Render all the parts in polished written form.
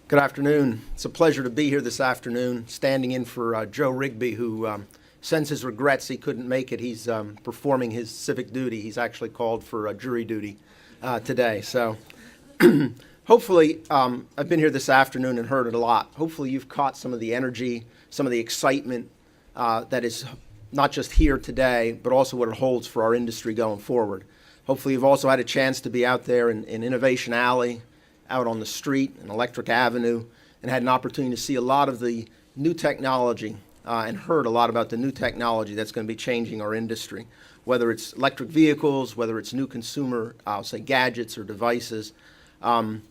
Good afternoon. It's a pleasure to be here this afternoon, standing in for Joe Rigby, who sends his regrets he couldn't make it. He's performing his civic duty. He's actually called for jury duty today. So hopefully, I've been here this afternoon and heard it a lot. Hopefully you've caught some of the energy, some of the excitement that is not just here today, but also what it holds for our industry going forward. Hopefully you've also had a chance to be out there in Innovation Alley, out on the street in Electric Avenue, and had an opportunity to see a lot of the new technology and heard a lot about the new technology that's going to be changing our industry, whether it's electric vehicles, whether it's new consumer, I'll say gadgets or devices. One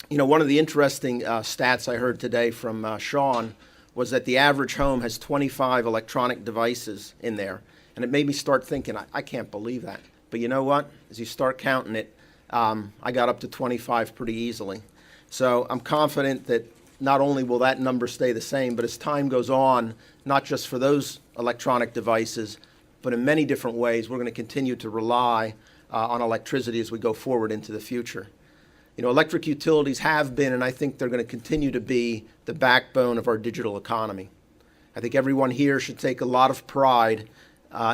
of the interesting stats I heard today from Sean was that the average home has 25 electronic devices in there. And it made me start thinking, I can't believe that. But you know what? As you start counting it, I got up to 25 pretty easily. So I'm confident that not only will that number stay the same, but as time goes on, not just for those electronic devices, but in many different ways, we're going to continue to rely on electricity as we go forward into the future. Electric utilities have been, and I think they're going to continue to be, the backbone of our digital economy. I think everyone here should take a lot of pride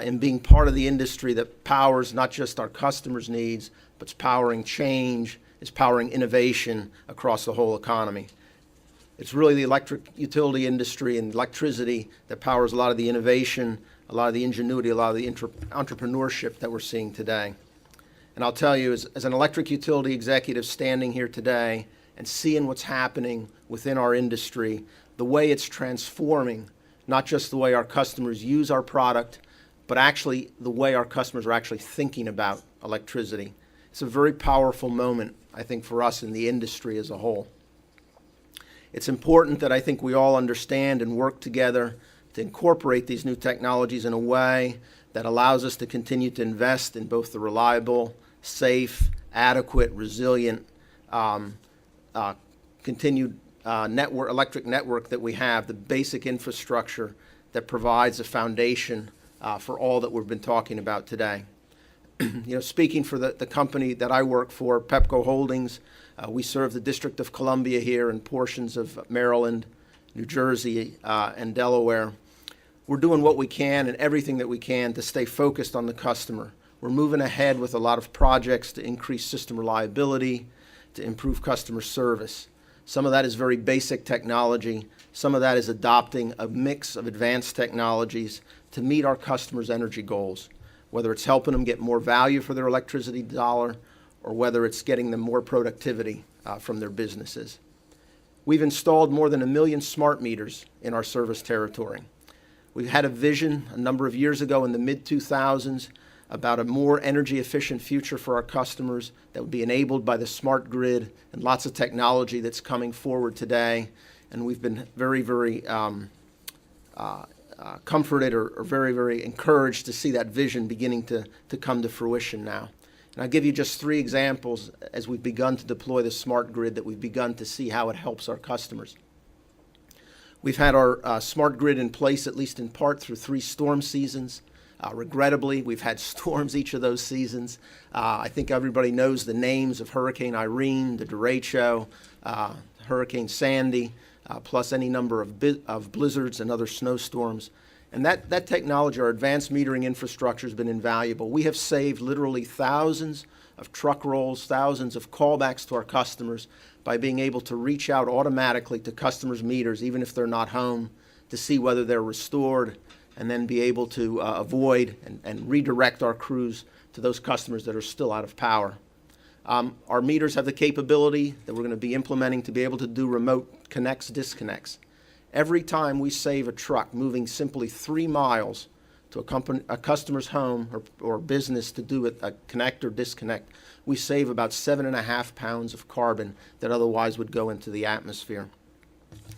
in being part of the industry that powers not just our customers' needs, but it's powering change, it's powering innovation across the whole economy. It's really the electric utility industry and electricity that powers a lot of the innovation, a lot of the ingenuity, a lot of the entrepreneurship that we're seeing today. And I'll tell you, as an electric utility executive standing here today and seeing what's happening within our industry, the way it's transforming, not just the way our customers use our product, but actually the way our customers are actually thinking about electricity. It's a very powerful moment, I think, for us in the industry as a whole. It's important that I think we all understand and work together to incorporate these new technologies in a way that allows us to continue to invest in both the reliable, safe, adequate, resilient, continued electric network that we have, the basic infrastructure that provides a foundation for all that we've been talking about today. Speaking for the company that I work for, Pepco Holdings, we serve the District of Columbia here and portions of Maryland, New Jersey, and Delaware. We're doing what we can and everything that we can to stay focused on the customer. We're moving ahead with a lot of projects to increase system reliability, to improve customer service. Some of that is very basic technology. Some of that is adopting a mix of advanced technologies to meet our customers' energy goals, whether it's helping them get more value for their electricity dollar or whether it's getting them more productivity from their businesses. We've installed more than 1 million smart meters in our service territory. We had a vision a number of years ago in the mid-2000s about a more energy efficient future for our customers that would be enabled by the smart grid and lots of technology that's coming forward today. And we've been very, very comforted or very, very encouraged to see that vision beginning to come to fruition now. And I'll give you just 3 examples as we've begun to deploy the smart grid that we've begun to see how it helps our customers. We've had our smart grid in place, at least in part, through 3 storm seasons. Regrettably, we've had storms each of those seasons. I think everybody knows the names of Hurricane Irene, the derecho, Hurricane Sandy, plus any number of blizzards and other snowstorms. And that technology, our advanced metering infrastructure, has been invaluable. We have saved literally thousands of truck rolls, thousands of callbacks to our customers by being able to reach out automatically to customers' meters, even if they're not home, to see whether they're restored, and then be able to avoid and redirect our crews to those customers that are still out of power. Our meters have the capability that we're going to be implementing to be able to do remote connects, disconnects. Every time we save a truck moving simply 3 miles to a customer's home or business to do a connect or disconnect, we save about 7.5 pounds of carbon that otherwise would go into the atmosphere.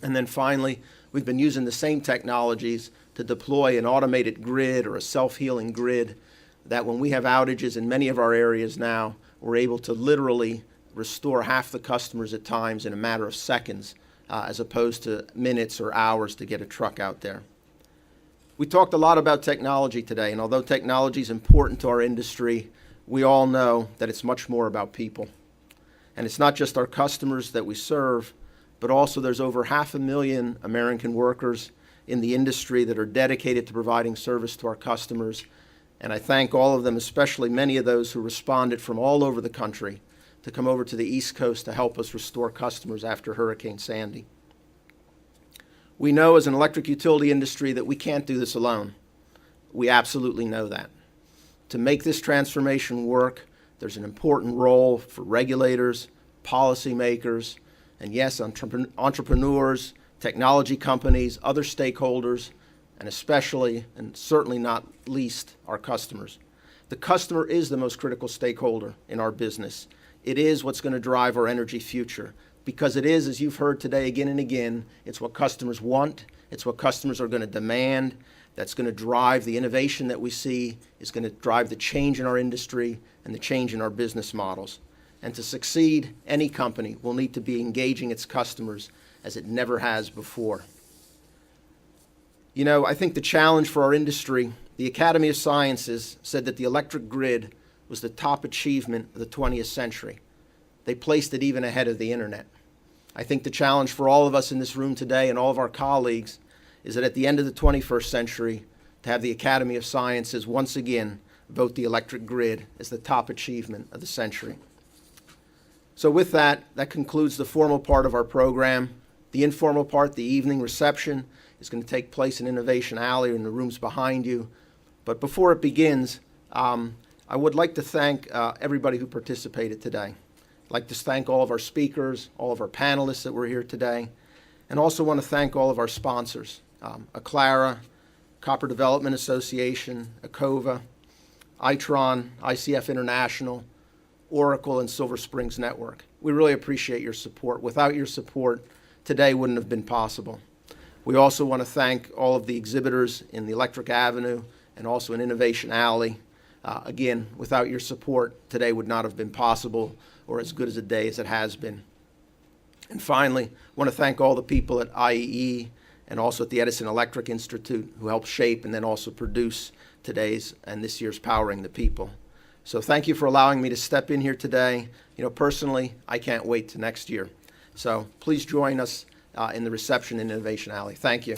And then finally, we've been using the same technologies to deploy an automated grid or a self-healing grid that when we have outages in many of our areas now, we're able to literally restore half the customers at times in a matter of seconds, as opposed to minutes or hours to get a truck out there. We talked a lot about technology today, and although technology is important to our industry, we all know that it's much more about people. And it's not just our customers that we serve, but also there's over 500,000 American workers in the industry that are dedicated to providing service to our customers. And I thank all of them, especially many of those who responded from all over the country to come over to the East Coast to help us restore customers after Hurricane Sandy. We know as an electric utility industry that we can't do this alone. We absolutely know that. To make this transformation work, there's an important role for regulators, policymakers, and yes, entrepreneurs, technology companies, other stakeholders, and especially, and certainly not least, our customers. The customer is the most critical stakeholder in our business. It is what's going to drive our energy future, because it is, as you've heard today again and again, it's what customers want, it's what customers are going to demand, that's going to drive the innovation that we see, is going to drive the change in our industry and the change in our business models. And to succeed, any company will need to be engaging its customers as it never has before. You know, I think the challenge for our industry, the Academy of Sciences said that the electric grid was the top achievement of the 20th century. They placed it even ahead of the internet. I think the challenge for all of us in this room today and all of our colleagues is that at the end of the 21st century, to have the Academy of Sciences once again vote the electric grid as the top achievement of the century. So with that, that concludes the formal part of our program. The informal part, the evening reception, is going to take place in Innovation Alley or in the rooms behind you. But before it begins, I would like to thank everybody who participated today. I'd like to thank all of our speakers, all of our panelists that were here today, and also want to thank all of our sponsors, Aclara, Copper Development Association, ACOVA, Itron, ICF International, Oracle, and Silver Springs Network. We really appreciate your support. Without your support, today wouldn't have been possible. We also want to thank all of the exhibitors in the Electric Avenue and also in Innovation Alley. Again, without your support, today would not have been possible or as good as a day as it has been. And finally, I want to thank all the people at IEE and also at the Edison Electric Institute who helped shape and then also produce today's and this year's Powering the People. So thank you for allowing me to step in here today. You know, personally, I can't wait to next year. So please join us in the reception in Innovation Alley. Thank you.